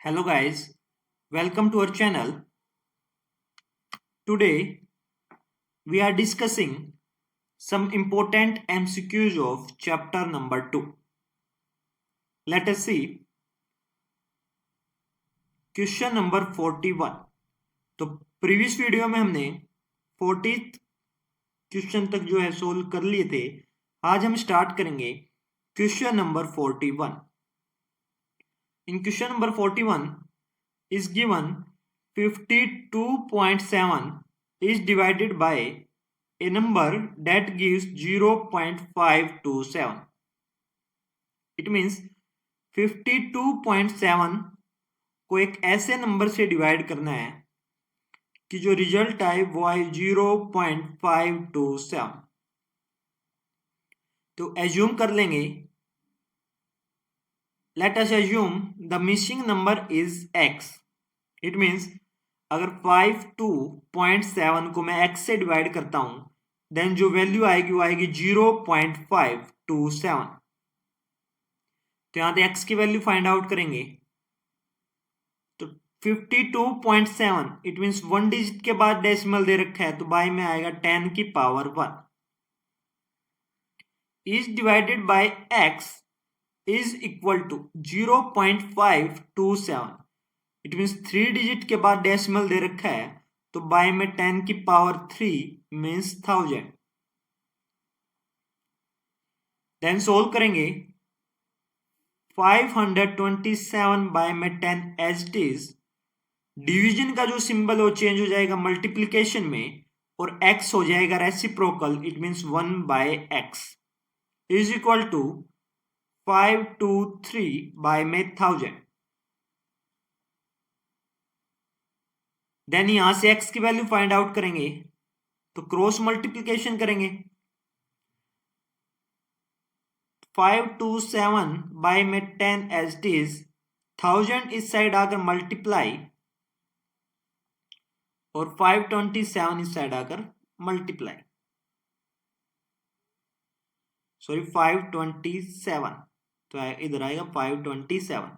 Hello guys, welcome to our channel. Today we are discussing some important MCQs of chapter number 2. Let us see question number 41. तो previous video में हमने 40th question तक जो है solve कर लिए थे. आज हम स्टार्ट करेंगे question number 41. In question number 41 is given 52.7 is divided by a number that gives 0.527. It means 52.7 को एक ऐसे नंबर से डिवाइड करना है कि जो रिजल्ट आए वो आए 0.527. तो एज्यूम कर लेंगे. Let us assume the missing number is x. It means अगर 52.7 को मैं x से डिवाइड करता हूं देन जो वैल्यू आएगी वो आएगी 0.527. तो यहां पे x की वैल्यू फाइंड आउट करेंगे. तो 52.7 इट मीन्स 1 डिजिट के बाद डेसिमल दे रखा है तो बाय में आएगा 10 की power 1 is divided by x is equal to 0.527. It means 3 digit के बाद डेसिमल दे रखा है तो बाय में 10 की पावर 3 मीन्स 1000. देन सोल्व करेंगे. 527 बाय में 10 एज इट इज. डिवीजन का जो सिंबल वो चेंज हो जाएगा मल्टीप्लिकेशन में और x हो जाएगा reciprocal. It means 1 by x is equal to 523 by में 1000. देन यहां से x की वैल्यू फाइंड आउट करेंगे तो क्रॉस मल्टीप्लिकेशन करेंगे. 527 बाय में 10 एज इट इज. 1000 इस साइड आकर मल्टीप्लाई और 527 इस साइड आकर मल्टीप्लाई. सॉरी 527 तो इधर आएगा 527.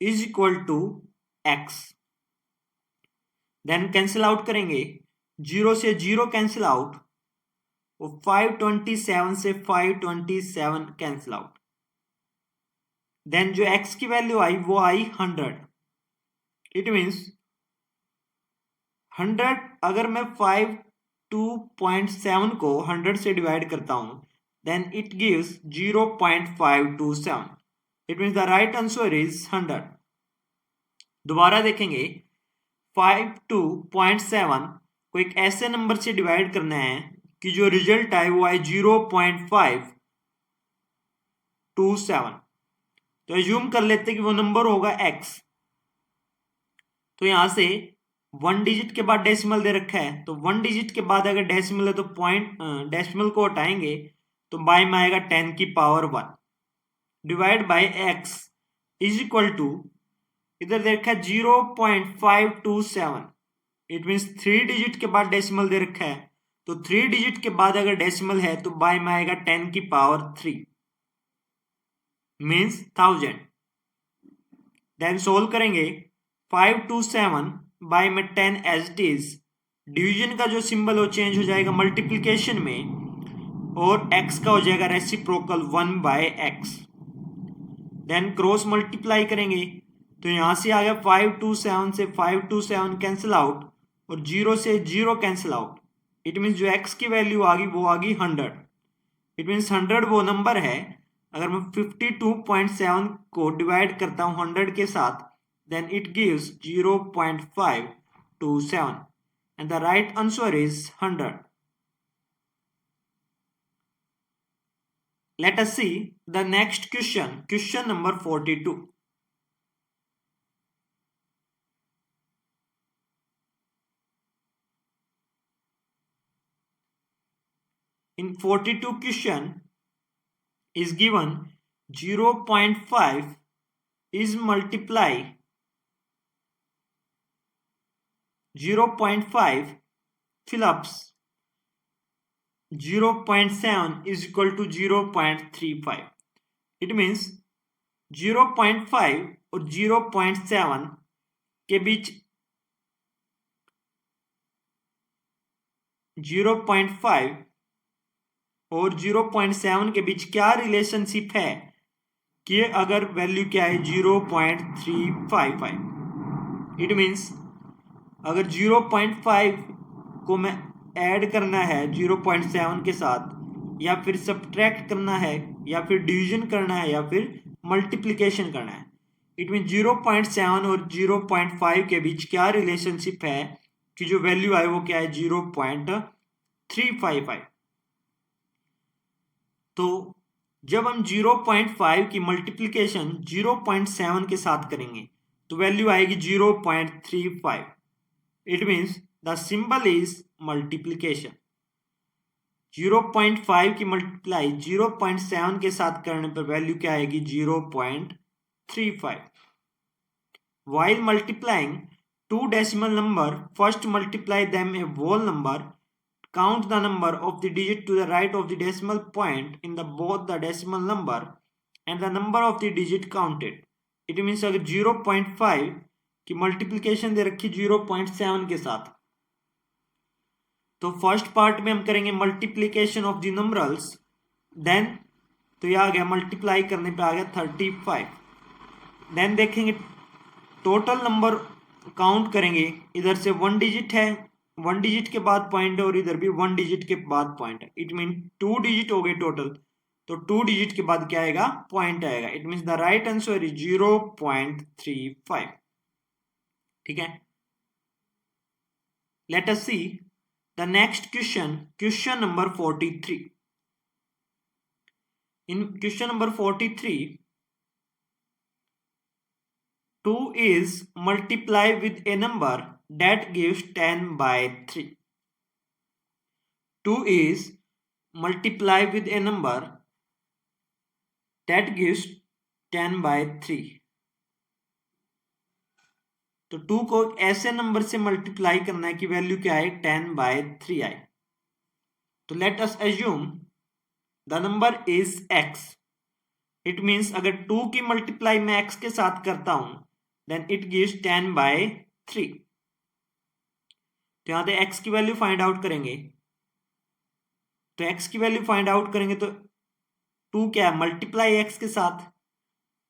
Is equal to x. Then cancel out करेंगे. 0 से 0 कैंसिल आउट और 527 से 527 कैंसिल आउट. देन जो x की वैल्यू आई वो आई 100. इट मीन्स 100 अगर मैं 52.7 को 100 से डिवाइड करता हूं then it gives 0.527. It means the right answer is 100. दोबारा देखेंगे. 52.7 को एक ऐसे नंबर से डिवाइड करना है कि जो रिजल्ट आए वो आए 0.527. तो एज्यूम कर लेते कि वो नंबर होगा x. तो यहां से 1 डिजिट के बाद डेसिमल दे रखा है तो 1 डिजिट के बाद अगर डेसिमल है तो पॉइंट डेसिमल को हटाएंगे तो बाय में आएगा 10 की power 1 divide by x is equal to. इधर देखा 0.527. इट मीन्स 3 डिजिट के बाद डेसिमल दे रखा है तो 3 डिजिट के बाद अगर डेसिमल है तो बाय में आएगा 10 की पावर 3 मीन्स 1000. देन सोल्व करेंगे. 527 बाय में 10 एज इट इज. डिवीजन का जो सिंबल वो चेंज हो जाएगा मल्टीप्लिकेशन में और x का हो जाएगा reciprocal 1 by x. Then cross multiply करेंगे तो यहां से आ गया 527 से 527 कैंसिल आउट और 0 से 0 कैंसिल आउट. इट मीन्स जो x की वैल्यू आ गई वो आ गई 100. इट मीन्स 100 वो नंबर है. अगर मैं 52.7 को डिवाइड करता हूं 100 के साथ then it gives 0.527 and the right answer is 100. Let us see the next question, question number 42. In 42 question is given 0.5 is multiply 0.5 Phillips 0.7 is equal to 0.35. It means 0.5 और 0.7 के बीच 0.5 और 0.7 के बीच क्या रिलेशनशिप है कि अगर वैल्यू क्या है 0.355. इट मीन्स अगर 0.5 को मैं ऐड करना है 0.7 के साथ, या फिर सब्ट्रैक्ट करना है, या फिर डिवीजन करना है, या फिर मल्टीप्लिकेशन करना है, इट मीन 0.7 और 0.5 के बीच क्या रिलेशनशिप है कि जो वैल्यू आए वो क्या है 0.355. तो जब हम 0.5 की मल्टीप्लिकेशन 0.7 के साथ करेंगे तो वैल्यू आएगी 0.35. It means the symbol is multiplication. 0.5 की मल्टीप्लाई 0.7 के साथ करने पर वैल्यू क्या आएगी 0.35. While multiplying two decimal number, first multiply them a whole number. Count the number of the digit to the right of the decimal point in the both the decimal number and the number of the digit counted. It means अगर 0.5 की multiplication दे रखी 0.7 के साथ, तो first part में हम करेंगे multiplication of the नंबरल्स. Then तो ये आ गया मल्टीप्लाई करने पे आ गया 35. देन देखेंगे टोटल नंबर काउंट करेंगे, इधर से 1 डिजिट है, 1 डिजिट के बाद पॉइंट है, और इधर भी 1 डिजिट के बाद पॉइंट है. इट मीन 2 डिजिट हो गए टोटल, तो 2 डिजिट के बाद क्या आएगा पॉइंट आएगा. It mean the right answer is 0.35. ठीक है. Late us see the next question, question number 43. In question number 43 2 is multiply with a number that gives 10 by 3. 2 is multiply with a number that gives 10 by 3. तो 2 को ऐसे number से multiply करना है कि value क्या आए 10 by 3 आए. तो let us assume the number is x. It means अगर 2 की मल्टीप्लाई मैं x के साथ करता हूं then it gives 10 by 3. तो यहां पे x की वैल्यू फाइंड आउट करेंगे. तो x की वैल्यू फाइंड आउट करेंगे तो 2 क्या है मल्टीप्लाई x के साथ.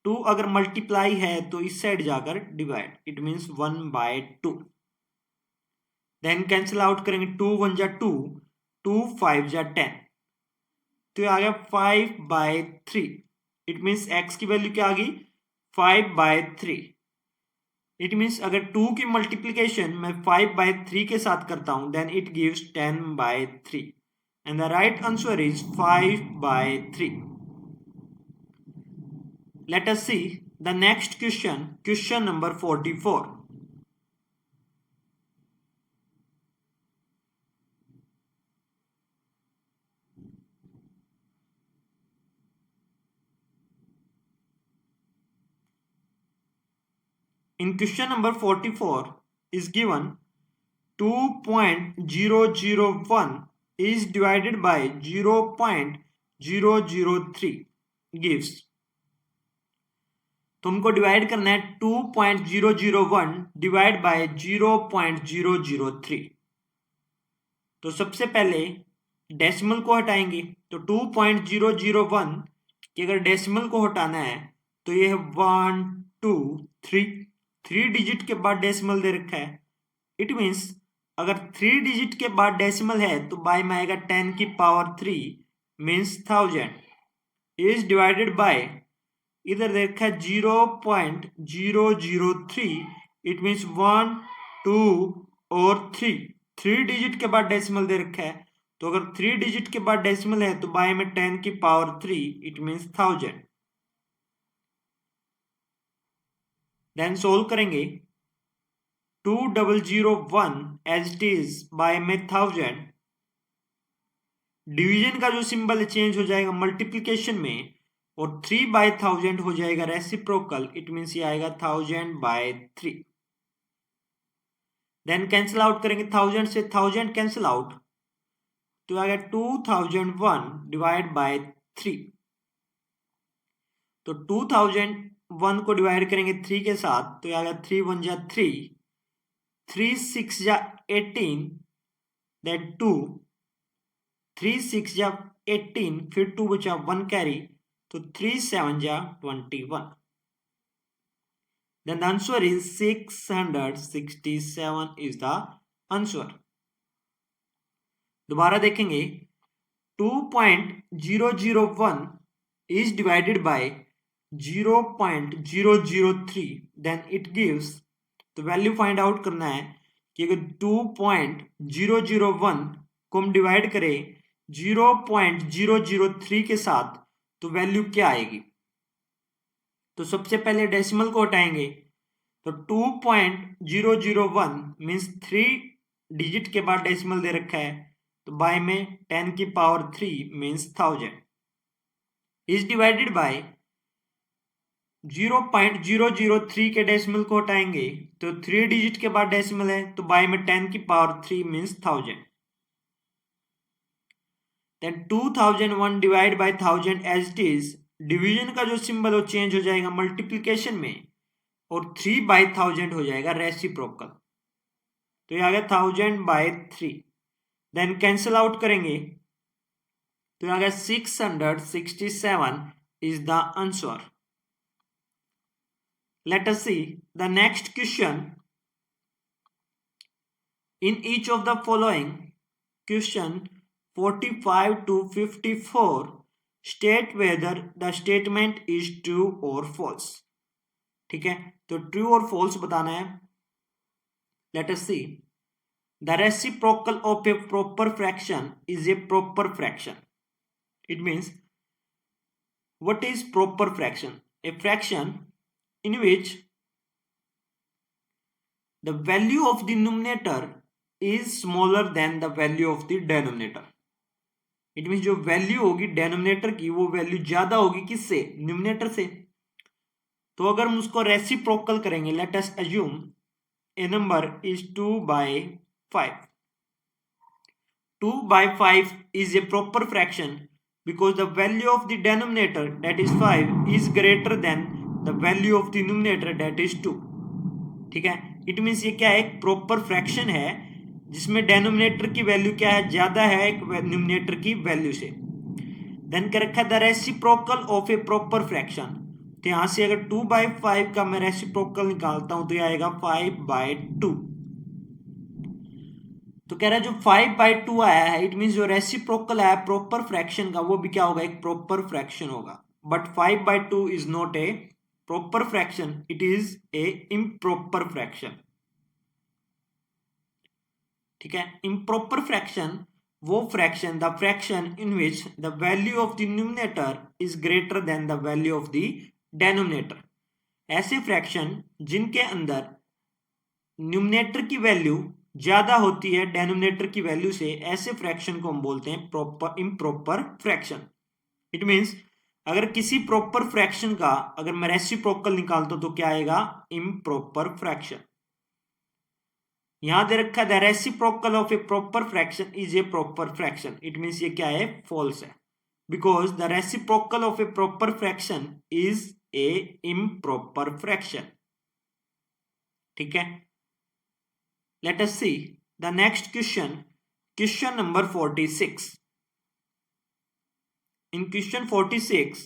2 अगर मल्टीप्लाई है तो इस साइड जाकर divide. It means 1 by 2. Then cancel out करेंगे. 2 1 जा 2, 2 5 जा 10. तो आ गया 5 by 3. इट मीन्स x की वैल्यू क्या आ गई 5 by 3. इट मीन्स अगर 2 की मल्टीप्लिकेशन मैं 5 by 3 के साथ करता हूं then it gives 10 by 3 and the right answer is 5 by 3. Let us see the next question, question number 44. In question number 44 is given 2.001 is divided by 0.003 gives. तो हमको divide करना है 2.001 डिवाइड बाय 0.003. तो सबसे पहले डेसिमल को हटाएंगे. तो 2.001 की अगर डेसिमल को हटाना है तो ये है 1 2 3. 3 डिजिट के बाद डेसिमल दे रखा है. इट मीन्स अगर 3 डिजिट के बाद डेसिमल है तो बाय में आएगा 10 की power 3 means 1000 is divided bye इधर दे रखा है 0.003. इट मीन्स 1 2 और 3. 3 डिजिट के बाद डेसिमल दे रखा है, तो अगर 3 डिजिट के बाद डेसिमल है तो बाय में 10 की power 3 it means 1000. Then solve करेंगे 2001 एज इट इज बाय में 1000. डिवीजन का जो सिंबल चेंज हो जाएगा मल्टीप्लिकेशन में, और 3 by 1000 हो जाएगा रेसिप्रोकल. इट मीन्स ये आएगा 1000 by 3. देन कैंसिल आउट करेंगे 1000 से 1000 कैंसिल आउट, तो आ गया 2001 डिवाइड बाय 3। तो 2001 को डिवाइड करेंगे 3 के साथ, तो आ गया 3 1 जा 3, 3 6 जा 18, दैट 2, 3 6 जा 18, फिर 2 बचा 1 कैरी, तो 3 7 जा 21। Then the answer is 667 is the answer. दोबारा देखेंगे 2.001 is divided by 0.003, then it gives, तो वैल्यू फाइंड आउट करना है कि अगर 2.001 को हम डिवाइड करें 0.003 के साथ तो वैल्यू क्या आएगी। तो सबसे पहले डेसिमल को हटाएंगे, तो 2.001 मीन्स 3 डिजिट के बाद डेसिमल दे रखा है, तो बाय में 10 की power 3 means 1000 is divided bye 0.003 के डेसिमल को हटाएंगे, तो 3 डिजिट के बाद डेसिमल है, तो बाय में 10 की power 3 means 1000। Then 2001 divide by 1000 as it is, division का जो सिंबल वो चेंज हो जाएगा मल्टीप्लिकेशन में, और 3/1000 हो जाएगा रेसिप्रोकल, तो ये आ गया 1000/3। देन कैंसिल आउट करेंगे, तो ये आ गया 667 is the answer. Let us see the next question. In each of the following, question 45 to 54, state whether the statement is true or false. ठीक है, तो ट्रू और फॉल्स बताना है। Let us see. The reciprocal of a proper fraction is a proper fraction. It means, what is proper fraction? A fraction in which the value of the numerator is smaller than the value of the denominator. It means जो value होगी denominator की वो value ज्यादा होगी किससे, numerator से। तो अगर हम उसको रेसिप्रोकल करेंगे, let us assume A number is 2/5. 2/5 is a proper fraction because the value of the denominator, that is 5, is greater than the value of the numerator, that is 2. ठीक है, इट मीन्स ये क्या है, एक proper fraction है जिसमें denominator की value क्या है, ज्यादा है एक न्यूमरेटर की वैल्यू से। देन क्या रखा, the reciprocal of A proper fraction, तो यहां से अगर 2/5 का मैं रेसिप्रोकल निकालता हूं तो ये आएगा 5/2। तो कह रहा है जो 5/2 आया है, इट मीन्स जो रेसिप्रोकल आया प्रॉपर फ्रैक्शन का वो भी क्या होगा, एक प्रॉपर फ्रैक्शन होगा। But 5/2 is not a proper fraction, it is a improper fraction. ठीक है, improper fraction वो fraction, the fraction in which the value of the numerator is greater than the value of the denominator. ऐसे fraction जिनके अंदर numerator की value ज्यादा होती है डेनोमिनेटर की वैल्यू से, ऐसे फ्रैक्शन को हम बोलते हैं proper improper fraction. It means अगर किसी प्रॉपर फ्रैक्शन का अगर मैं रेसिप्रोकल निकालता हूं तो क्या आएगा, इम्प्रॉपर फ्रैक्शन। यहां दे रखा है reciprocal of A proper fraction is a proper fraction, it means ये क्या है, फॉल्स है, because the reciprocal of A proper fraction is a improper fraction. ठीक है, late us see the next question, question number 46. In question 46,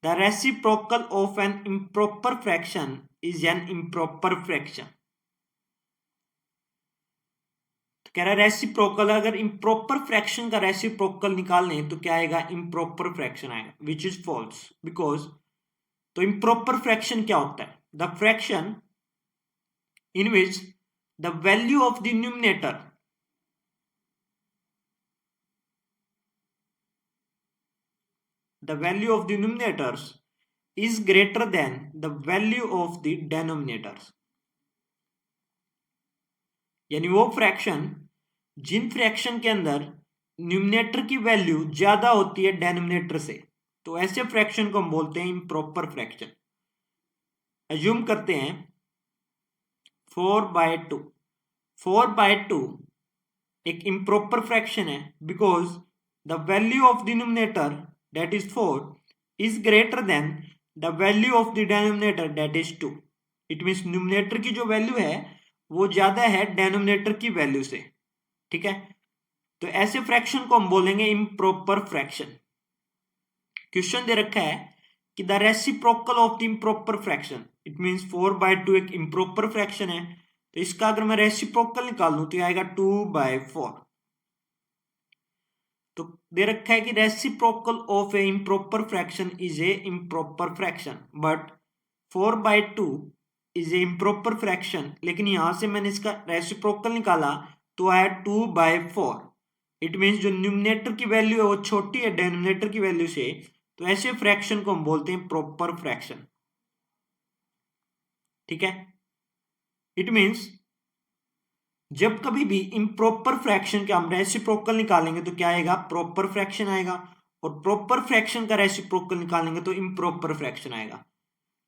the reciprocal of an improper fraction is an improper fraction. तो कह रहा है reciprocal, अगर improper fraction का reciprocal निकालने तो क्या आएगा, इम्प्रॉपर फ्रैक्शन आएगा, विच इज फॉल्स। बिकॉज तो इम्प्रॉपर फ्रैक्शन क्या होता है, the fraction in which the value of the numerator, the value of the numerators is greater than the value of the denominators. यानी वो फ्रैक्शन जिन फ्रैक्शन के अंदर numerator की वैल्यू ज्यादा होती है डेनोमिनेटर से, तो ऐसे फ्रैक्शन को हम बोलते हैं इम्प्रॉपर फ्रैक्शन। अज्यूम करते हैं 4/2, 4/2 एक इम्प्रॉपर फ्रैक्शन है because the value of denominator that is 4 is greater than the value of the denominator that is 2। It means numerator की जो वैल्यू है वो ज्यादा है डेनोमिनेटर की वैल्यू से। ठीक है, तो ऐसे फ्रैक्शन को हम बोलेंगे इम्प्रॉपर फ्रैक्शन। क्वेश्चन दे रखा है कि the reciprocal of the improper fraction, it means 4/2 एक इम्प्रॉपर फ्रैक्शन है, तो इसका अगर मैं रेसिप्रोकल निकाल लूं तो आएगा 2/4। तो दे रखा है कि reciprocal of A improper fraction is a improper fraction, but 4/2 is a improper fraction, लेकिन यहां से मैंने इसका रेसिप्रोकल निकाला तो आया 2/4। इट मीन्स जो न्यूमिनेटर की वैल्यू है वो छोटी है डिनोमिनेटर की वैल्यू से, तो ऐसे फ्रैक्शन को हम बोलते हैं प्रॉपर फ्रैक्शन। ठीक है, इट मीन्स जब कभी भी इम्प्रॉपर फ्रैक्शन का हम रेसिप्रोकल निकालेंगे तो क्या आएगा, प्रॉपर फ्रैक्शन आएगा, और प्रॉपर फ्रैक्शन का रेसिप्रोकल निकालेंगे तो इम्प्रॉपर फ्रैक्शन आएगा।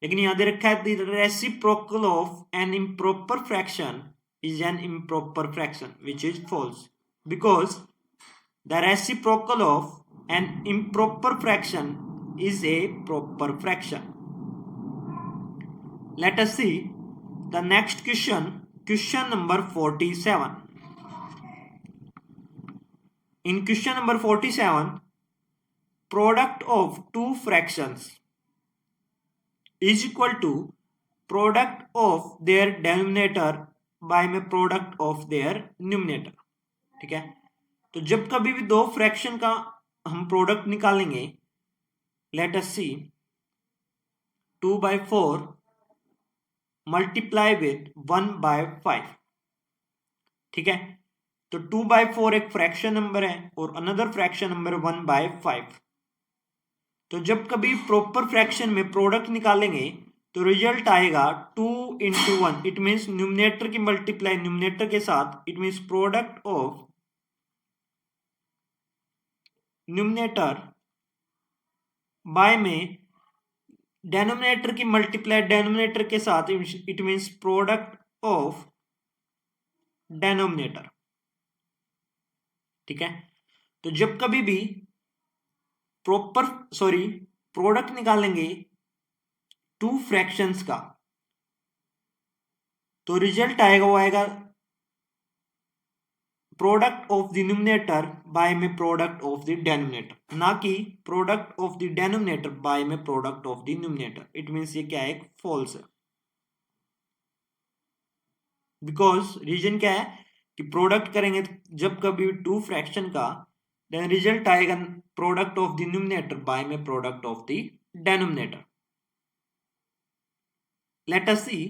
लेकिन यहां दे रखा है the reciprocal of an improper fraction is an improper fraction which is false, because the reciprocal of an improper fraction is a proper fraction. Let us see the next question, question number 47. In question number 47, product of two fractions is equal to product of their denominator by में product of their numerator। ठीक है, तो जब कभी भी दो fraction का हम प्रोडक्ट निकालेंगे, let us see 2/4 multiply with 1/5। ठीक है, तो 2/4 एक फ्रैक्शन नंबर है और अनदर फ्रैक्शन नंबर 1/5। तो जब कभी प्रॉपर फ्रैक्शन में प्रोडक्ट निकालेंगे तो रिजल्ट आएगा 2 × 1। इट मीन्स न्यूमिनेटर की मल्टीप्लाई न्यूमिनेटर के साथ, it means product of numerator by में डेनोमिनेटर की मल्टीप्लाई डेनोमिनेटर के साथ, it means product of denominator. ठीक है, तो जब कभी भी प्रोडक्ट निकालेंगे टू फ्रैक्शंस का तो रिजल्ट आएगा वो आएगा product of the numerator by में प्रोडक्ट ऑफ द डेनोमिनेटर, ना कि product of the denominator by में product of the numerator. It means ये क्या है, फॉल्स है, बिकॉज रीजन क्या है कि प्रोडक्ट करेंगे जब कभी टू फ्रैक्शन का, देन रिजल्ट आएगा product of the numerator by में product of the denominator. Let us see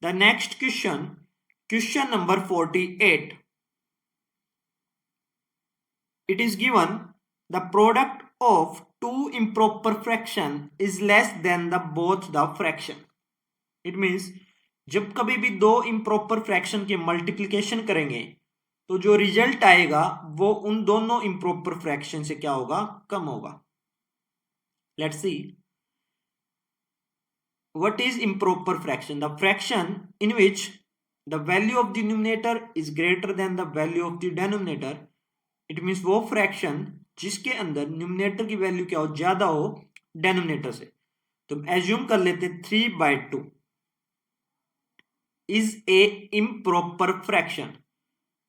the next question, question number 48। It is given the product of two improper fraction is less than the both the fraction. It means जब कभी भी दो improper fraction के multiplication करेंगे तो जो result आएगा वो उन दोनों इम्प्रॉपर फ्रैक्शन से क्या होगा, कम होगा। Let's see what is improper fraction, the fraction in which the value of the numerator is greater than the value of the denominator. It means वो फ्रैक्शन जिसके अंदर न्यूमिनेटर की वैल्यू क्या हो, ज्यादा हो डेनोमिनेटर से। तो एज्यूम कर लेते 3/2 is a improper fraction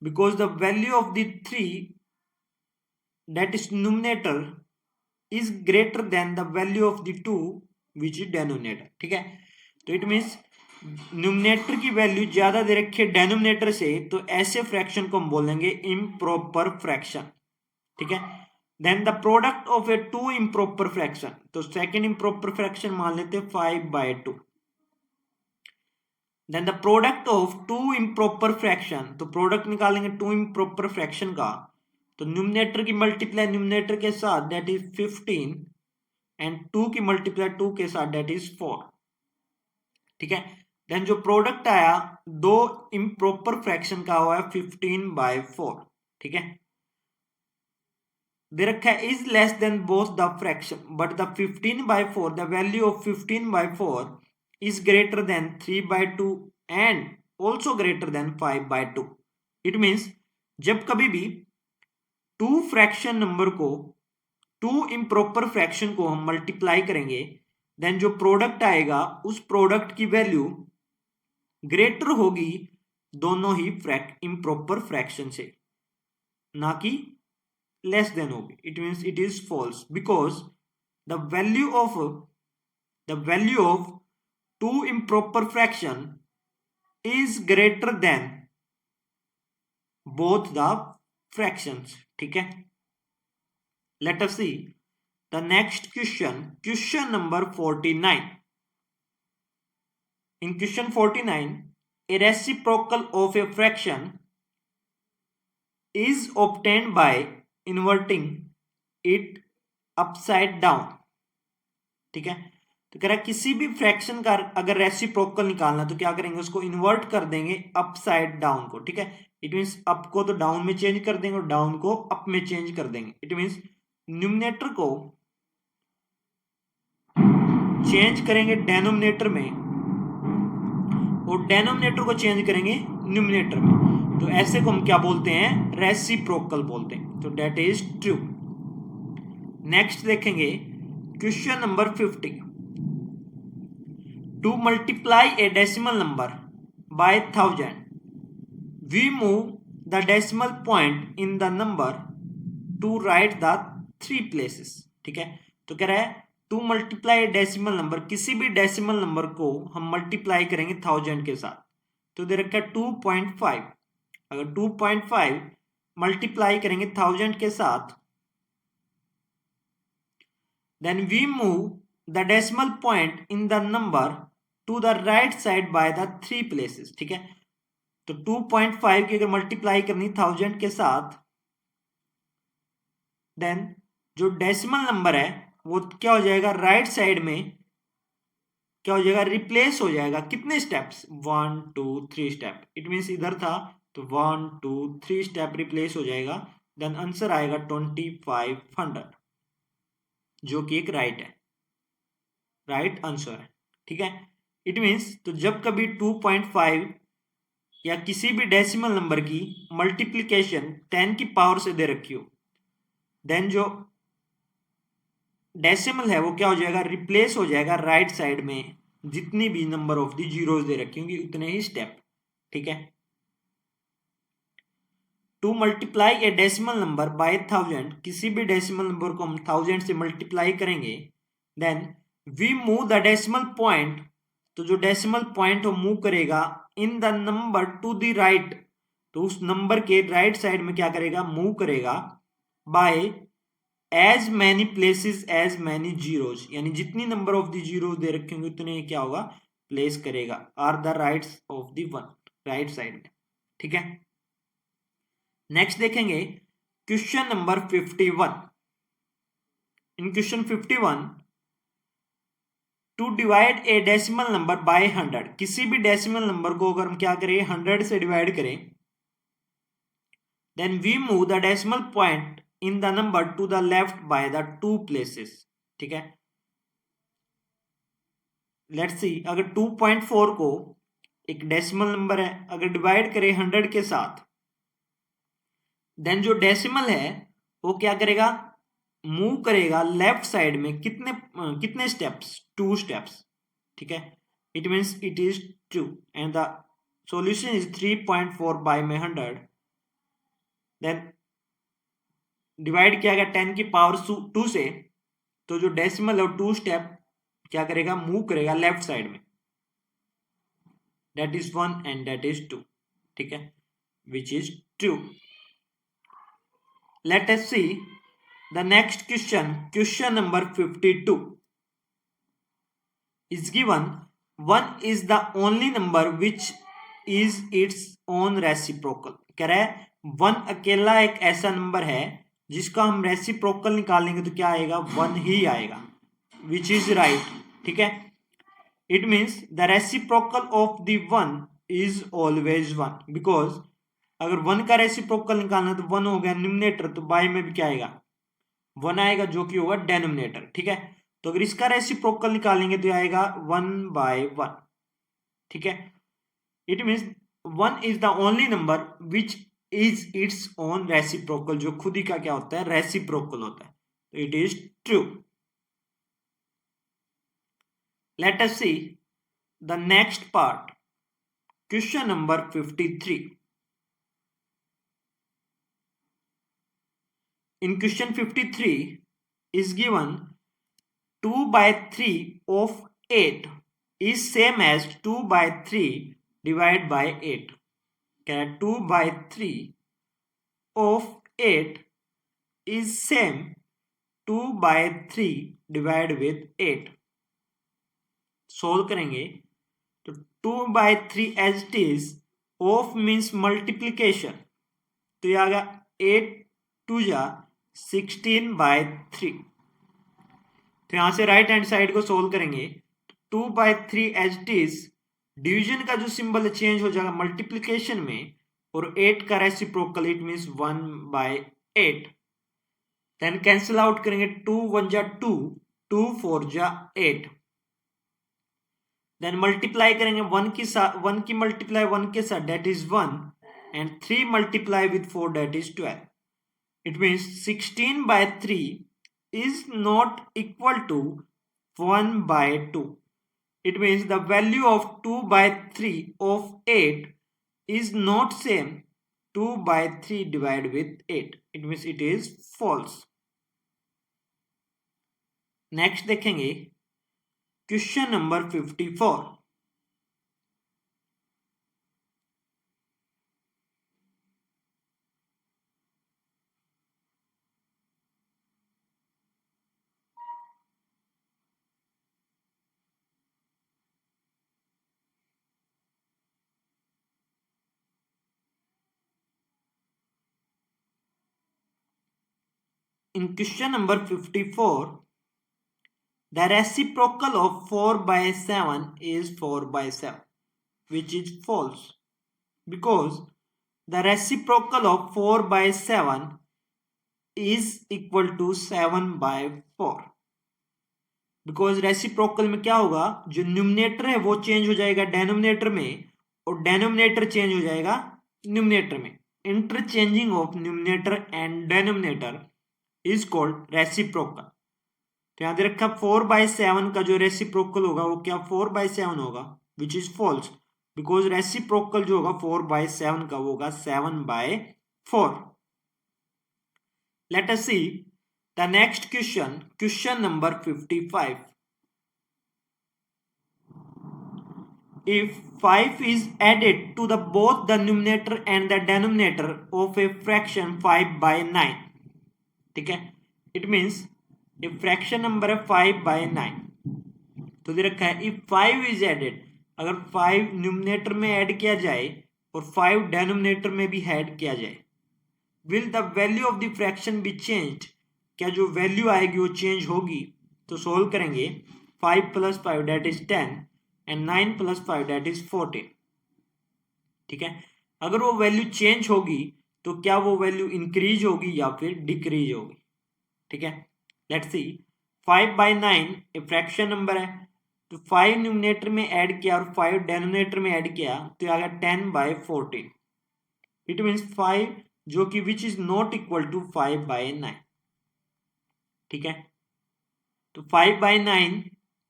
because the value of the 3 that is numerator is greater than the value of the 2 which is denominator. ठीक है, तो इट मीन्स न्यूमिनेटर की वैल्यू ज्यादा दे रखी है डेनोमिनेटर से, तो ऐसे फ्रैक्शन को हम बोलेंगे इम्प्रॉपर फ्रैक्शन। ठीक है, then the product of a two improper fraction, तो सेकेंड इम्प्रॉपर फ्रैक्शन मान लेते हैं 5/2। Then the product of two improper fraction, तो प्रोडक्ट निकालेंगे टू इम्प्रॉपर फ्रैक्शन का, तो न्यूमिनेटर की मल्टीप्लाई न्यूमिनेटर के साथ दैट इज 15 एंड 2 की मल्टीप्लाई 2 के साथ दैट इज 4। ठीक है, देन जो प्रोडक्ट आया दो इम्प्रॉपर फ्रैक्शन का हुआ है 15/4। ठीक है, दे रखा है is less than both the fraction but the 15/4 the value of 15/4 is greater than 3/2 and also greater than 5/2। It means जब कभी भी टू फ्रैक्शन नंबर को, टू इम्प्रॉपर फ्रैक्शन को हम मल्टीप्लाई करेंगे, देन जो प्रोडक्ट आएगा उस प्रोडक्ट की वैल्यू ग्रेटर होगी दोनों ही इम्प्रॉपर फ्रैक्शन से, ना कि लेस देन होगी. It means it is false because the value of two improper fraction is greater than both the fractions. ठीक है. Let us see the next question. Question number 49. In question 49, a reciprocal of a fraction is obtained by inverting it upside down. ठीक है. तो कह रहा है किसी भी फ्रैक्शन का अगर रेसिप्रोकल निकालना तो क्या करेंगे, उसको इन्वर्ट कर देंगे अपसाइड डाउन को. ठीक है. इट मीन्स अप को तो डाउन में चेंज कर देंगे और डाउन को अप में चेंज कर देंगे. इट मीन्स न्यूमरेटर को चेंज करेंगे डेनोमिनेटर में और डेनोमिनेटर को चेंज करेंगे न्यूमरेटर में. तो ऐसे को हम क्या बोलते हैं, रेसिप्रोकल बोलते हैं. तो दैट इज ट्रू. नेक्स्ट देखेंगे question number 50. To multiply a decimal number by 1000, we move the decimal point in the number to write the three places. ठीक है. तो कह रहा है टू मल्टीप्लाई डेसिमल नंबर, किसी भी डेसिमल नंबर को हम मल्टीप्लाई करेंगे 1000 के साथ. तो दे रखा है 2.5. अगर 2.5 मल्टीप्लाई करेंगे 1000 के साथ, then we move the decimal point in the number to the right side by the three places. ठीक है. तो 2.5 की अगर मल्टीप्लाई करनी 1000 के साथ, देन जो डेसिमल नंबर है वो क्या हो जाएगा, राइट साइड में क्या हो जाएगा, रिप्लेस हो जाएगा. कितने स्टेप्स, 1 2 3 स्टेप. इट मीन्स इधर था तो 1 2 3 स्टेप रिप्लेस हो जाएगा. देन आंसर आएगा 2500, जो कि एक राइट आंसर है. ठीक है. इट मीन्स तो जब कभी 2.5 या किसी भी डेसिमल नंबर की मल्टीप्लिकेशन 10 की पावर से दे रखी हो, देन जो डेसिमल है वो क्या हो जाएगा, रिप्लेस हो जाएगा राइट साइड में. जितनी भी नंबर ऑफ दी जीरोस दे रखी होंगी उतने ही स्टेप. ठीक है. To multiply A decimal number bye 1000, किसी भी डेसिमल नंबर को हम 1000 से मल्टीप्लाई करेंगे, then we move the decimal point. तो जो डेसिमल पॉइंट वो मूव करेगा in the number to the right, तो उस नंबर के राइट साइड में क्या करेगा, मूव करेगा by as many places as many zeros. यानी जितनी नंबर ऑफ द जीरोस दे रखे होंगे उतने क्या होगा, प्लेस करेगा are the rights of the one, right side में. ठीक है. नेक्स्ट देखेंगे question number 51. In question 51, to divide a decimal number by 100, किसी भी डेसिमल नंबर को अगर हम क्या करें 100 से डिवाइड करें, then we move the decimal point in the number to the left by the two places. ठीक है. लेट्स सी, अगर 2.4 को एक डेसिमल नंबर है अगर डिवाइड करें 100 के साथ, देन जो डेसिमल है वो क्या करेगा, मूव करेगा लेफ्ट साइड में. कितने स्टेप्स, 2 स्टेप्स. ठीक है. It means it is 2 and the solution is 3.4 by में 100. देन डिवाइड किया गया 10 की पावर 2 से, तो जो डेसिमल है 2 स्टेप क्या करेगा, मूव करेगा लेफ्ट साइड में. That is 1 and that is 2. ठीक है. Which is true. Let us see the next question number 52 is given. 1 is the only number which is its own reciprocal. कह रहा है 1 अकेला एक ऐसा नंबर है जिसका हम रेसिप्रोकल निकालेंगे तो क्या आएगा, 1 ही आएगा, which is right. ठीक है. It means the reciprocal of the 1 is always 1, because अगर 1 का रेसिप्रोकल निकालना तो 1 हो गया न्यूमरेटर, तो बाय में भी क्या आएगा, 1 आएगा, जो कि होगा डेनोमिनेटर. ठीक है. तो अगर इसका रेसिप्रोकल निकालेंगे तो आएगा 1/1. ठीक है. It means 1 is the only number which is its own reciprocal, जो खुद ही का क्या होता है, रेसिप्रोकल होता है, तो it is true. Let us see the next part, question number 53। In question 53 is given 2 by 3 of 8 is same as 2 by 3 divided by 8. क्या 2 by 3 of 8 is same 2 by 3 divided with 8. Solve करेंगे तो 2 by 3 as it is, of means multiplication, तो ये आ गया 8 2 जा 16 by 3। तो यहां से राइट हैंड साइड को सोल्व करेंगे, 2 by 3 as it is, division का जो सिंबल चेंज हो जाएगा मल्टीप्लीकेशन में, और 8 का reciprocal it means 1 by 8। Then cancel out करेंगे, 2 1 जा 2, 2 4 जा 8। देन मल्टीप्लाई करेंगे 1 की मल्टीप्लाई 1 के साथ, that is 1, and 3 multiply with 4 that is 12। It means 16 by 3 is not equal to 1 by 2. It means the value of 2 by 3 of 8 is not same 2 by 3 divided with 8. It means it is false. Next देखेंगे question number 54। In question number 54, the reciprocal of 4 by 7 is 4 by 7, which is false, because the reciprocal of 4 by 7 is equal to 7 by 4। Because reciprocal में क्या होगा, जो numerator है वो change हो जाएगा denominator में, और डेनोमिनेटर चेंज हो जाएगा न्यूमरेटर में। Interchanging of numerator and denominator is called reciprocal. तो यहां दे रखा 4 by 7 का जो रेसिप्रोकल होगा वो क्या 4 by 7 होगा, which is false, because reciprocal जो होगा 4 by 7 का वो होगा 7 by 4। Let us see the next question, question number 55. If 5 is added to the both the numerator and the denominator of a fraction 5 by 9, ठीक है, it means if fraction number है 5 by 9, तो दे रखा है if 5 is added, अगर 5 numerator में add किया जाए और 5 डेनोमिनेटर में भी ऐड किया जाए, will the value of the fraction be changed, क्या जो वैल्यू आएगी वो चेंज होगी। तो सोल्व करेंगे 5 + 5 that is 10 and 9 + 5 that is 14। ठीक है, अगर वो वैल्यू चेंज होगी तो क्या वो वैल्यू इंक्रीज होगी या फिर डिक्रीज होगी। ठीक है, लेट्स सी 5 by 9 एक फ्रैक्शन नंबर है, तो 5 न्यूमरेटर में ऐड किया और 5 डेनोमिनेटर में ऐड किया तो आ गया 10 by 14। इट मीन्स 5 जो कि which is not equal to 5 by 9। ठीक है, तो 5 by 9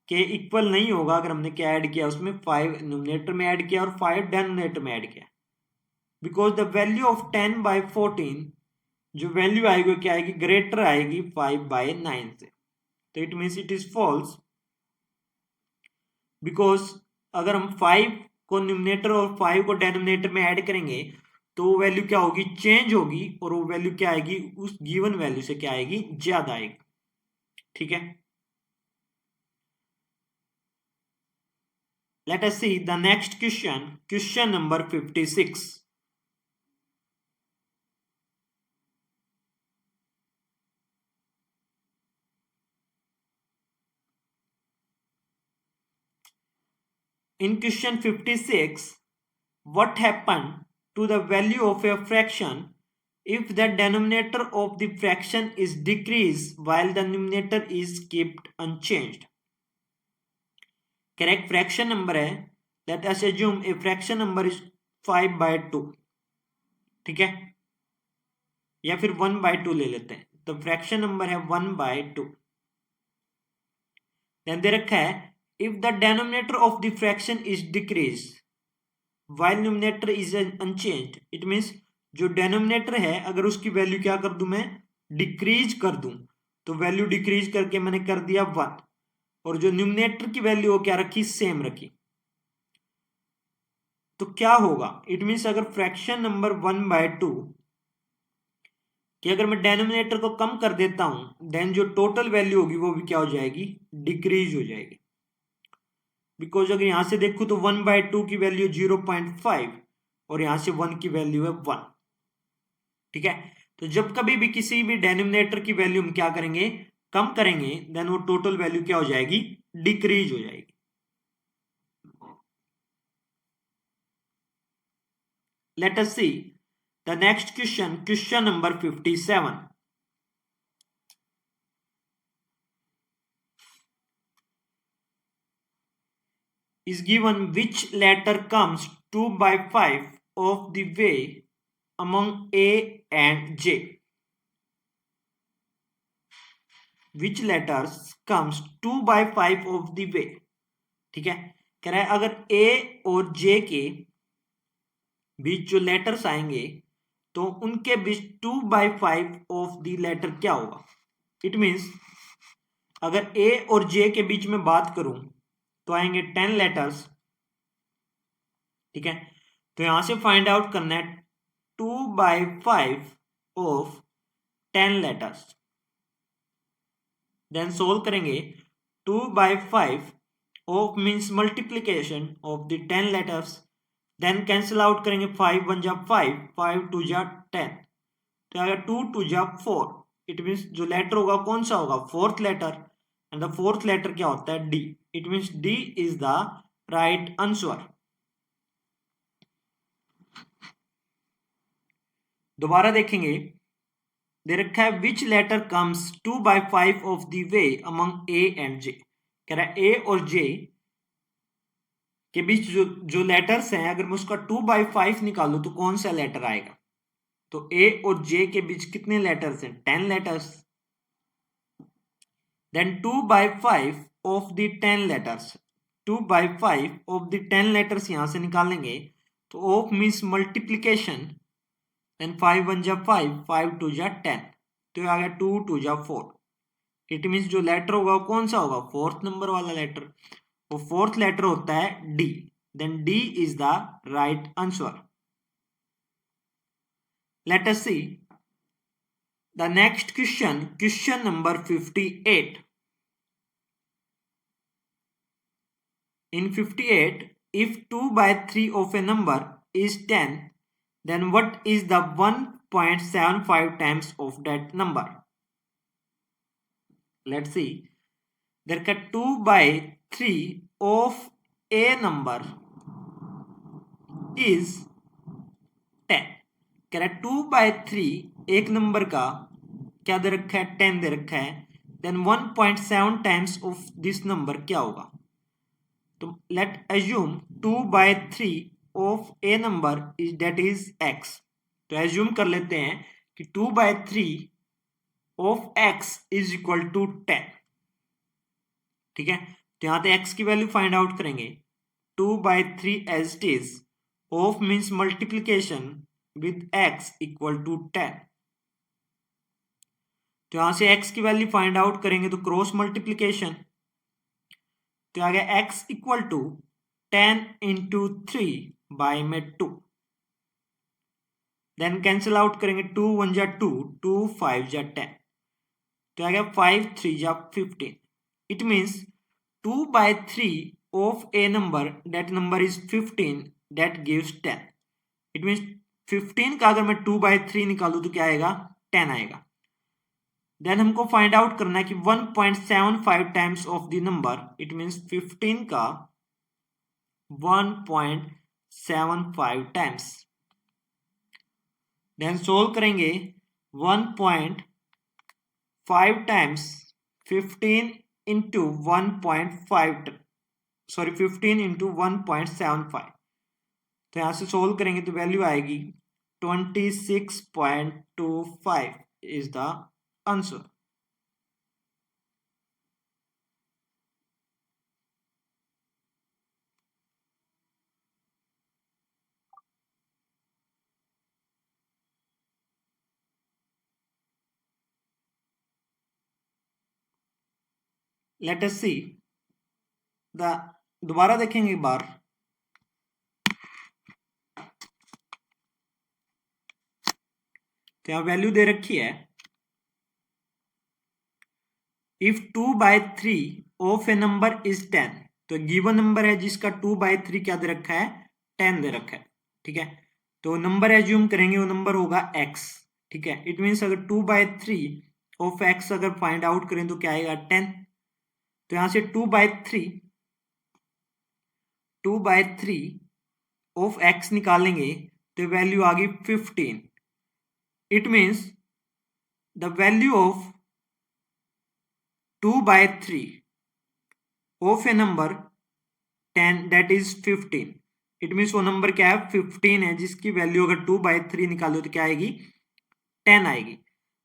के इक्वल नहीं होगा अगर हमने क्या ऐड किया उसमें, 5 न्यूमरेटर में ऐड किया और 5 डेनोमिनेटर में ऐड किया, because the value of 10 by 14 जो वैल्यू आएगी क्या आएगी, ग्रेटर आएगी 5 by 9 से। तो it means it is false, because अगर हम 5 को न्यूमरेटर और 5 को डेनोमिनेटर में ऐड करेंगे तो वो वैल्यू क्या होगी, चेंज होगी, और वो वैल्यू क्या आएगी, उस गिवन वैल्यू से क्या आएगी, ज्यादा आएगी। ठीक है, let us see the next question, question number 56। In question 56, what happened to the value of a fraction if the denominator of the fraction is decreased while the numerator is kept unchanged? Correct fraction number है, let us assume a fraction number is 5 by 2। ठीक है, या फिर 1/2 ले लेते हैं, तो fraction number है 1/2। देन दे रखा है if the denominator of the fraction is decrease while numerator is unchanged, it means जो डेनोमिनेटर है अगर उसकी वैल्यू क्या कर दूं मैं, डिक्रीज कर दूं, तो वैल्यू डिक्रीज करके मैंने कर दिया 1, और जो न्यूमिनेटर की वैल्यू क्या रखी, सेम रखी। तो क्या होगा, इट मीन्स अगर फ्रैक्शन नंबर 1/2 कि अगर मैं डेनोमिनेटर को कम कर देता हूं, देन जो टोटल वैल्यू होगी वो भी क्या हो जाएगी, डिक्रीज हो जाएगी। बिकॉज अगर यहां से देखूं तो 1/2 की वैल्यू 0.5 और यहां से 1 की वैल्यू है 1। ठीक है, तो जब कभी भी किसी भी डेनोमिनेटर की वैल्यू हम क्या करेंगे, कम करेंगे, देन वो टोटल वैल्यू क्या हो जाएगी, डिक्रीज हो जाएगी। Let us see the next question, question number 57 is given which letter comes 2/5 of the way among A and J. Which letters comes 2/5 of the way? ठीक है, कह रहा है अगर A और J के बीच जो लेटर्स आएंगे तो उनके बीच 2/5 ऑफ द लेटर क्या होगा। इट मीन्स अगर A और J के बीच में बात करूं तो आएंगे 10 लेटर्स। ठीक है, तो यहां से फाइंड आउट करना है 2/5 ऑफ 10 लेटर्स। देन सोल्व करेंगे 2/5 of means multiplication of the 10 letters. Then cancel out करेंगे, 5 1 जा 5, 5 2 जा 10, तो आएगा 2 2 जा 4। इट मीन्स जो लेटर होगा कौन सा होगा, fourth letter, and the fourth letter क्या होता है, D. It means D is the right answer. दोबारा देखेंगे, दे रखा है which letter comes 2/5 of the way among A and J. कह रहा है ए और जे के बीच जो लेटर्स हैं, अगर मैं उसका 2/5 निकालू तो कौन सा लेटर आएगा। तो ए और जे के बीच कितने लेटर्स हैं, 10 letters. Then 2/5 of the 10 letters, 2/5 of the 10 letters यहां से निकालेंगे, तो ऑफ मीन्स मल्टीप्लीकेशन, देन 5 1 जा 5, 5 2 जा 10, तो आ गया 2 2 जा 4। इट मीन्स जो लेटर होगा कौन सा होगा, फोर्थ नंबर वाला लेटर, वो फोर्थ लेटर होता है D. Then D is the right answer. Let us see the next question, question number 58। In 58, if 2/3 of a number is 10, then what is the 1.75 times of that number? Let's see. There are 2/3 of a number is 10. कह रहा है 2/3 एक number का क्या दे रखा है, 10 दे रखा है। Then 1.7 times of this number क्या होगा। तो let assume 2/3 of a number is that is x। तो एज्यूम कर लेते हैं कि 2/3 of x is equal to 10। ठीक है, तो यहां पे x की वैल्यू फाइंड आउट करेंगे, 2/3 as it is, of means multiplication with x equal to 10। तो यहां से x की वैल्यू फाइंड आउट करेंगे तो क्रॉस मल्टीप्लीकेशन, तो आ गया x इक्वल टू 10 इंटू 3 में 2। देन कैंसिल आउट करेंगे, 2 1 जा 2, 2 5 जा 10, तो आ गया 5 3 जा 15। It means 2/3 of a number, that number is 15, that gives 10। It means 15 का अगर मैं 2/3 निकालू तो क्या आएगा, 10 आएगा। देन हमको फाइंड आउट करना है कि 1.75 times of the number, it means 15 का 1.75 टाइम्स। देन सोल्व करेंगे, 1.5 टाइम्स 15 इंटू 1.5, सॉरी 15 इंटू 1.75, तो यहां से सोल्व करेंगे तो वैल्यू आएगी 26.25 is the answer. Let us see the दोबारा देखेंगे एक बार. तो यहाँ वैल्यू दे रखी है. If 2/3 of a number is 10, तो गिवन नंबर है जिसका 2/3 क्या दे रखा है, 10 दे रखा है. ठीक है, तो नंबर एज्यूम करेंगे, वो नंबर होगा x. ठीक है, इट मीन्स अगर 2/3 ऑफ x अगर फाइंड आउट करें तो क्या आएगा, 10. तो यहां से 2/3 ऑफ x निकालेंगे तो वैल्यू आ गई 15. It means the value of 2/3 of a number 10 that is 15. It means वो नंबर क्या है, 15 है, जिसकी वैल्यू अगर 2/3 निकालो तो क्या आएगी, 10 आएगी.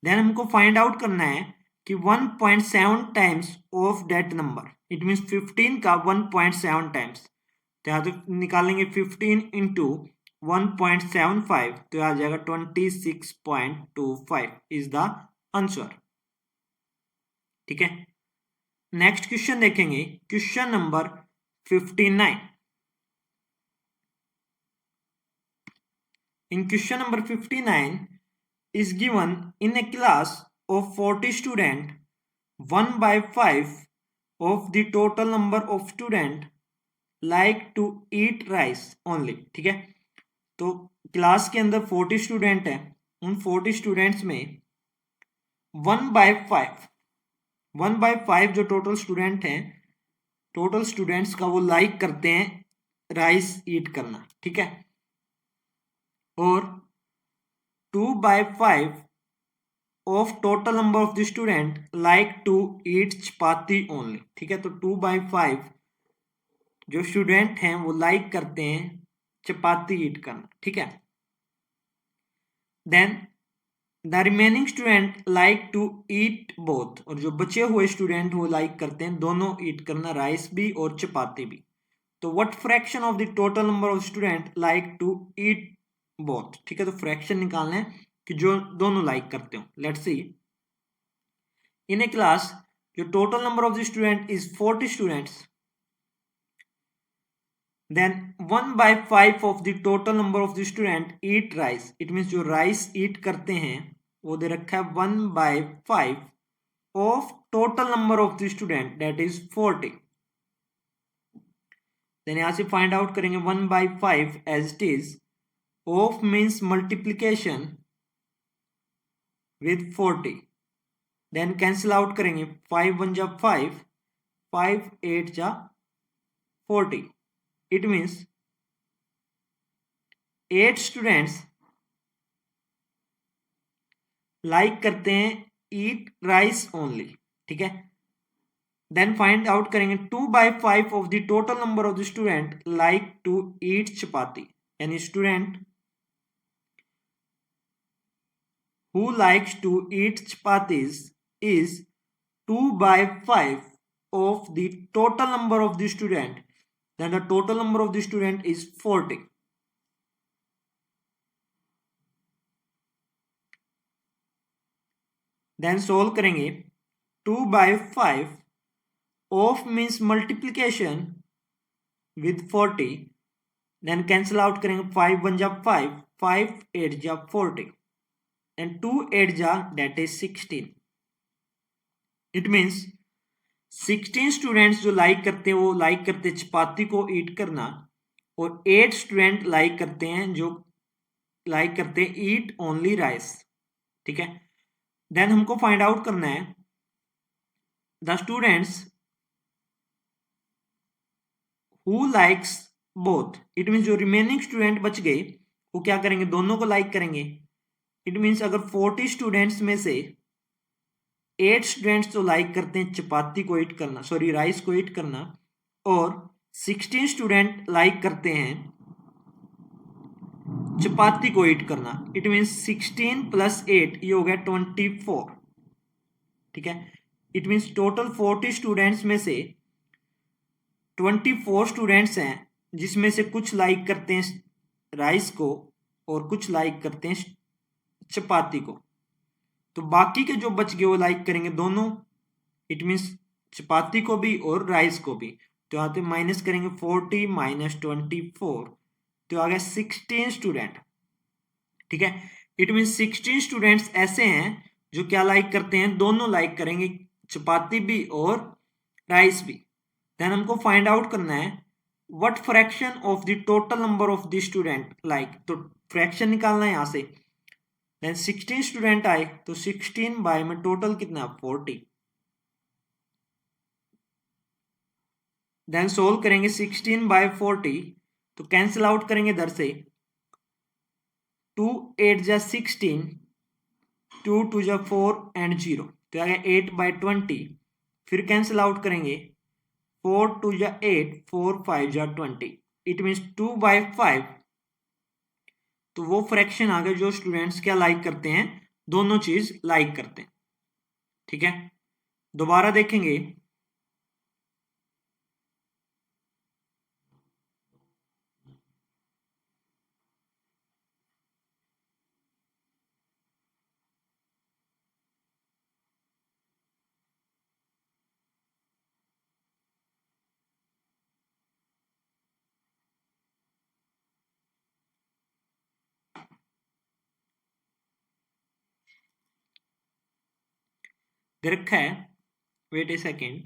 देन हमको फाइंड आउट करना है कि 1.7 times of that number. It means 15 का 1.7 टाइम्स. तो यहाँ तो निकालेंगे 15 इंटू 1.75, तो आ जाएगा 26.25 इज द आंसर. ठीक है, नेक्स्ट क्वेश्चन देखेंगे, question number 59. In question number 59 is given in a class of 40 students, 1/5 of the total number of students like to eat rice only. ठीक है, तो क्लास के अंदर 40 स्टूडेंट हैं, उन 40 स्टूडेंट्स में 1/5 जो टोटल स्टूडेंट हैं, टोटल स्टूडेंट्स का वो लाइक करते हैं राइस ईट करना. ठीक है, और 2/5 of total number of the student like to eat chapati only. ठीक है, तो 2/5 जो स्टूडेंट हैं वो लाइक करते हैं चपाती ईट करना. ठीक है, then the remaining student like to eat both, और जो बचे हुए स्टूडेंट वो लाइक करते हैं दोनों ईट करना, राइस भी और चपाती भी. तो what fraction of the total number of student like to eat both. ठीक है, तो फ्रैक्शन निकालना है कि जो दोनों लाइक करते हो. Let's see, in a class जो total number of the student is 40 students, then 1/5 of the total number of the student eat rice. It means जो राइस ईट करते हैं वो दे रखा है 1/5 of total number of the student that is 40. Then यहां से फाइंड आउट करेंगे 1/5 as it is. Of means multiplication with 40. Then cancel out करेंगे, 5 1 जा 5, 5 8 जा 40. इट मीन्स 8 स्टूडेंट्स लाइक करते हैं ईट राइस ओनली. ठीक है, देन फाइंड आउट करेंगे 2/5 of the total number of the student like to eat chapati. यानी student who likes to eat chapatis is 2/5 of the total number of the student. Then the total number of the student is 40. Then solve करेंगे, 2/5 of means multiplication with 40. Then cancel out करेंगे, 5 1 जा 5, 5 8 जा 40. And 2 8 जा that is 16. It means 16 students जो like करते हैं वो like करते हैं चपाती को ईट करना, और 8 स्टूडेंट लाइक करते हैं जो लाइक करते हैं ईट ओनली राइस. ठीक है, देन हमको फाइंड आउट करना है the students who likes both. It means जो रिमेनिंग स्टूडेंट बच गए वो क्या करेंगे, दोनों को लाइक करेंगे. इट मीन्स अगर 40 स्टूडेंट्स में से 8 स्टूडेंट्स तो लाइक करते हैं चपाती को ईट करना, सॉरी राइस को ईट करना, और 16 स्टूडेंट लाइक करते हैं चपाती को ईट करना। इट मीन्स 16 + 8 ये हो गया 24। ठीक है, इट मीन्स टोटल 40 स्टूडेंट्स में से 24 स्टूडेंट्स हैं जिसमें से कुछ लाइक करते हैं राइस को और कुछ लाइक करते हैं चपाती को। तो बाकी के जो बच गए वो लाइक करेंगे दोनों, इट मीन्स चपाती को भी और राइस को भी। तो यहाँ पे माइनस करेंगे 40 - 24, तो आ गया 16 स्टूडेंट। ठीक है, इट मीन्स 16 स्टूडेंट्स ऐसे हैं जो क्या लाइक करते हैं, दोनों लाइक करेंगे, चपाती भी और राइस भी। देन हमको फाइंड आउट करना है what fraction of the total number of the student like, तो फ्रैक्शन निकालना है यहाँ से। देन 16 स्टूडेंट आए तो 16 बाय में टोटल कितना 40। देन सोल्व करेंगे 16/40, तो कैंसिल आउट करेंगे इधर से। 2 8 जा 16, 2 2 जा 4 एंड 0, तो आ गया 8/20। फिर कैंसिल आउट करेंगे 4 2 जा 8, 4 5 जा 20, इट मीन्स 2/5। तो वो फ्रैक्शन आ गया जो स्टूडेंट्स क्या लाइक करते हैं, दोनों चीज लाइक करते हैं। ठीक है, दोबारा देखेंगे। दे रखा है, वेट ए सेकेंड।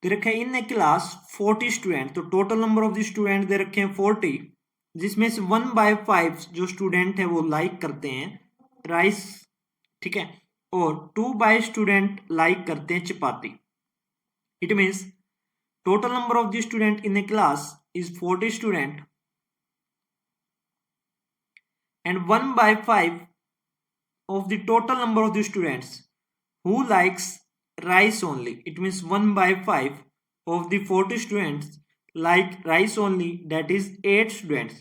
दे रखे इन ए क्लास 40 स्टूडेंट, तो total number of the student दे रखे हैं 40, जिसमें से 1/5 जो स्टूडेंट है वो लाइक करते हैं राइस। ठीक है, और 2 स्टूडेंट लाइक करते हैं chapati. It means total number of the student in a class is 40 student and 1/5 of the total number of the students who likes rice only. It means 1/5 of the 40 students like rice only, that is 8 students.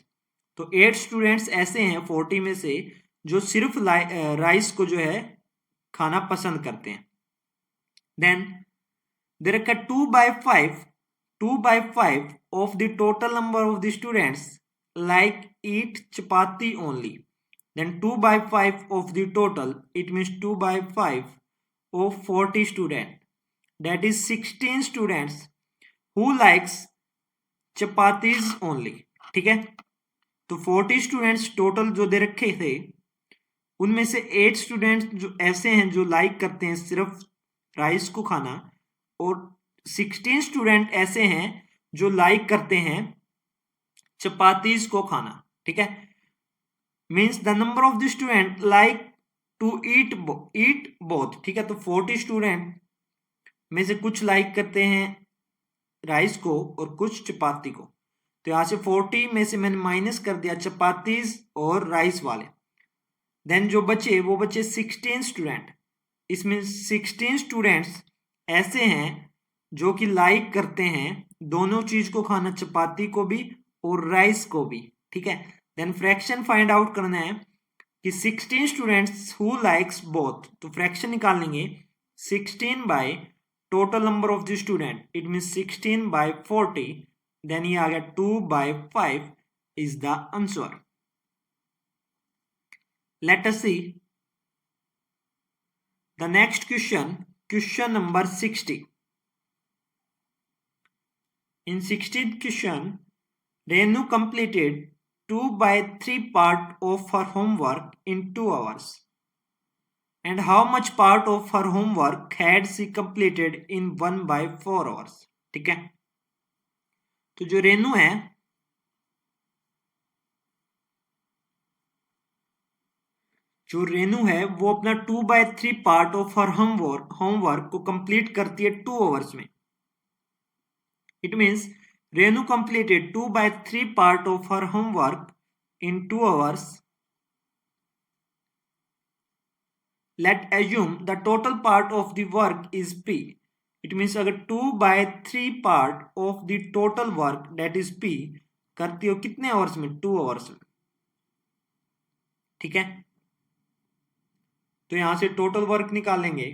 तो 8 students ऐसे हैं 40 में से जो सिर्फ rice को जो है खाना पसंद करते हैं। देन देयर का 2/5 of the total number of the students like eat chapati only. Then 2/5 of the total, it means 2/5 of 40 students, that is 16 students who likes chapatis only. ठीक है, तो 40 स्टूडेंट्स टोटल जो दे रखे थे उनमें से 8 स्टूडेंट्स जो ऐसे हैं जो लाइक करते हैं सिर्फ राइस को खाना, और 16 स्टूडेंट ऐसे हैं जो लाइक करते हैं चपातीज को खाना। ठीक है, means the number of the student like to eat both. ठीक है, तो 40 स्टूडेंट में से कुछ लाइक करते हैं राइस को और कुछ चपाती को। तो यहां से 40 में से मैंने माइनस कर दिया चपातीज और राइस वाले। देन जो बचे वो बचे 16 स्टूडेंट। इसमें 16 स्टूडेंट्स ऐसे हैं जो कि लाइक करते हैं दोनों चीज को खाना, चपाती को भी और राइस को भी। ठीक है, देन फ्रैक्शन फाइंड आउट करना है कि 16 स्टूडेंट्स हु लाइक्स बोथ, तो फ्रैक्शन निकाल लेंगे 16 by total number of the student, it mean 16/40। Then ये आ गया 2/5 is the answer. Let us see the next question, question number 60। In 16th question, Renu completed 2/3 part of her homework in 2 hours. And how much part of her homework had she completed in 1/4 hours? ठीक है, तो जो रेनू है वो अपना 2/3 part of her homework को complete करती है 2 आवर्स में। It means Renu completed 2/3 part of her homework in 2 hours. Let's assume the total part of the work is P. It means अगर 2/3 part of the total work that is P करती हो कितने hours में? 2 hours में. ठीक है, तो यहां से टोटल वर्क निकालेंगे.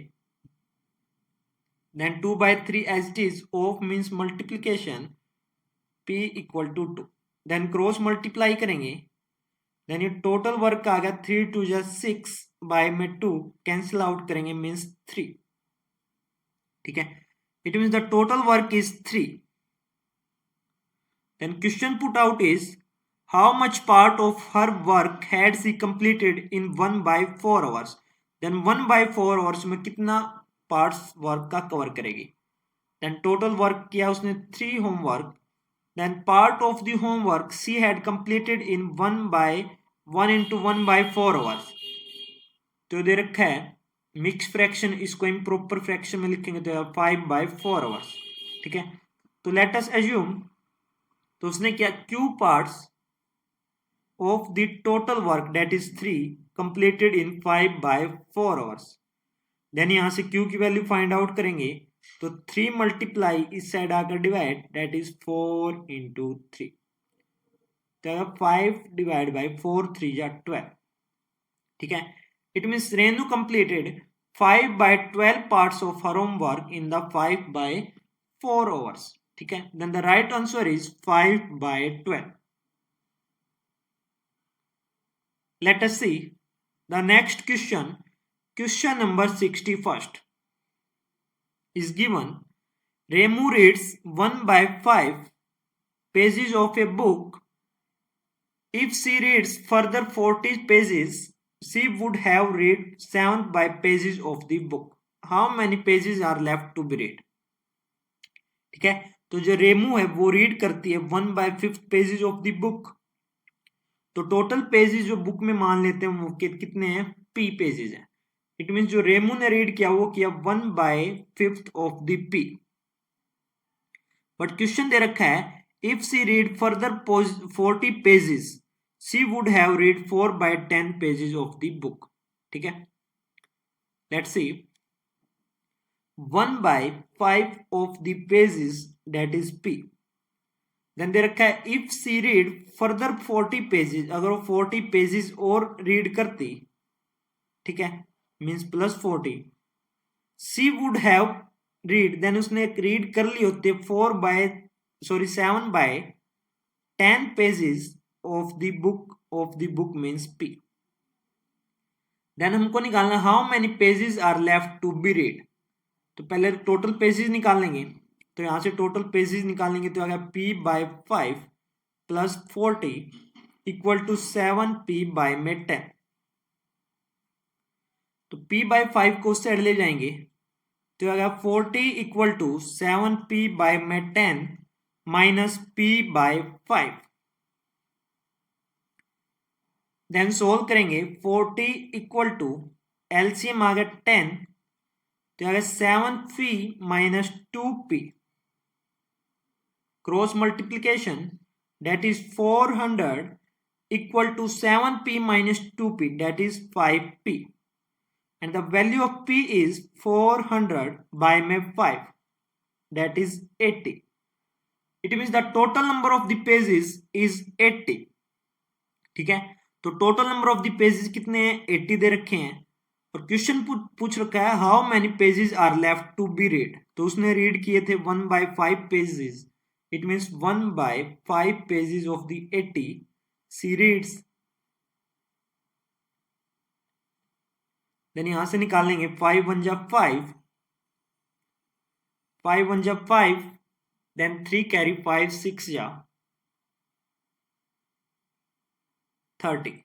Then 2/3 as it is of means multiplication P equal to 2. Then cross multiply करेंगे. Then ये टोटल वर्क आ गया 3 2 जा 6 बाय में 2 कैंसिल आउट करेंगे मीन्स 3. ठीक है, it means the total work is 3. Then question put out is how much part of her work had she completed in 1/4 hours. Then 1/4 hours में कितना parts work का cover करेगी. Then total work किया उसने 3 homework. Then part of the homework she had completed in 1/1 into 1/4 hours. तो दे रखा है mix fraction, इसको इम्प्रॉपर फ्रैक्शन में लिखेंगे तो 5/4 आवर्स. ठीक है, तो लेट अस एज्यूम, तो उसने क्या Q parts of the total work that is 3 completed in 5/4 hours. Then यहां से Q की वैल्यू फाइंड आउट करेंगे तो 3 मल्टीप्लाई इस साइड आकर डिवाइड दैट इज 4 into 3. तो 5 डिवाइड बाई 4 3 जा 12. ठीक है, it means Renu completed 5/12 parts of her homework in the 5/4 hours. ठीक है, then the right answer is 5/12. Let us see the next question. Question number 61st is given. Remu reads 1/5 pages of a book. If she reads further 40 pages, she would have read 7/5 pages of the book. How many pages are left to be read? ठीक है, तो जो रेमू है वो read करती है 1/5 pages of the book. तो total pages जो बुक में मान लेते हैं वो कितने हैं? P पेजेस हैं. इट मीन जो रेमू ने रीड किया वो किया 1/5 of the P. But question दे रखा है if she read further 40 pages she would have read 4/10 pages of the book. ठीक है, let's see 1/5 of the pages that is P. then दे रखा है if she read further 40 pages, अगर वो 40 pages और रीड करती, ठीक है, means plus 40, she would have read, then उसने रीड कर ली होती 7/10 pages of the book means P. Then हमको निकालना how many pages are left to be read. तो पहले टोटल पेजेस निकालेंगे, तो यहां से टोटल पेजेस निकालेंगे तो आ गया P/5 plus 40 equal to 7P/10. तो P/5 को उस साइड ले जाएंगे तो आ गया 40 equal to 7P/10 minus P/5. Then solve करेंगे 40 इक्वल टू एलसीएम आ गया 10 तो आ गया 7P minus 2P. Cross multiplication that is 400 equal to 7P minus 2P that is 5P. And the value of P is 400/5 that is 80. It means the total number of the pages is 80. ठीक है, तो total number of the pages कितने हैं? 80 दे रखे हैं. और question पूछ रखा है how many pages are left to be read. तो उसने रीड किए थे 1/5 pages. It means 1/5 pages of the 80 she reads. Then यहां से निकालेंगे 5 1 जा 5, 5 1 जा 5, देन 3 कैरी 5 6 जा 30.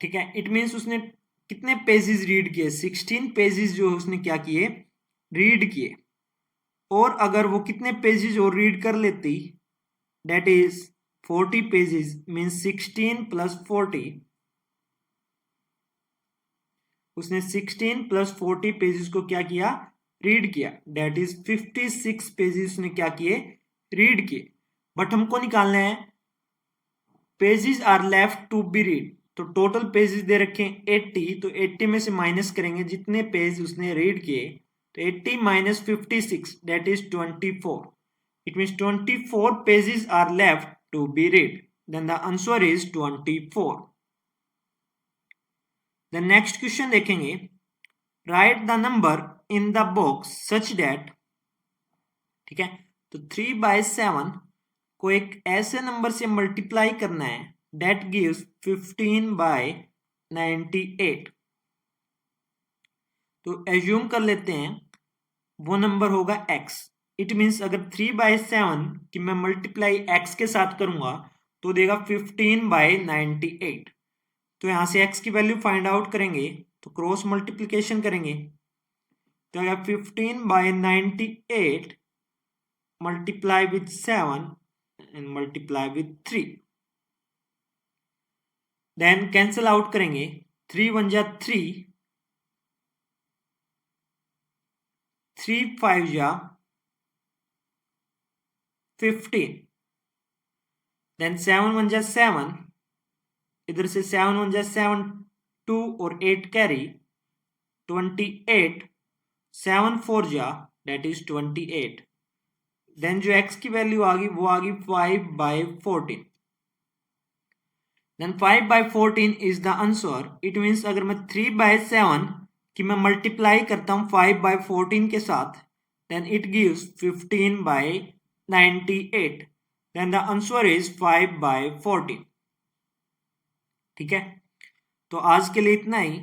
ठीक है, इट मीन्स उसने कितने पेजेस रीड किए? 16 पेजेस जो उसने क्या किए? रीड किए. और अगर वो कितने पेजेस और रीड कर लेती that is 40 pages means 16 plus 40 उसने 16 प्लस 40 पेजेस को क्या किया, रीड किया, डेट इज 56 पेजेस ने क्या किए, रीड किए। बट हमको निकालना है pages are left to be read, तो टोटल पेजेस दे रखे हैं 80, तो 80 में से माइनस करेंगे जितने पेज उसने रीड किए, तो 80 minus 56 that is 24, it means 24 pages are left to be read, then the answer is 24। The next question देखेंगे, write the number in the box such that, ठीक है, तो 3/7 को एक ऐसे नंबर से मल्टीप्लाई करना है डेट गिव्स 15/98, तो एज्यूम कर लेते हैं वो नंबर होगा x। इट मीन्स अगर 3/7 की मैं मल्टीप्लाई x के साथ करूंगा तो देगा 15/98, तो यहां से x की वैल्यू फाइंड आउट करेंगे, तो क्रॉस मल्टीप्लीकेशन करेंगे, तो अगर 15/98 multiply with 7 and multiply with 3, then cancel out करेंगे, 3 1 जा 3, 3 5 जा 15, then 7 1 जा 7, इधर से 7 1 जा 7, 2 और 8 कैरी, 28, 7 4 जा that is 28, देन जो x की वैल्यू आ गई वो आ गई 5/14, then 5/14 is the answer. It means अगर मैं 3/7 की मैं मल्टीप्लाई करता हूं 5/14 के साथ, then it gives 15/98, then the answer is 5/14। ठीक है, तो आज के लिए इतना ही।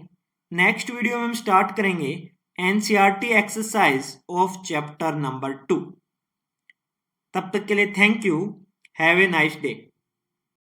नेक्स्ट वीडियो में हम स्टार्ट करेंगे NCERT exercise of chapter number 2। तब तक के लिए thank you, have a nice day.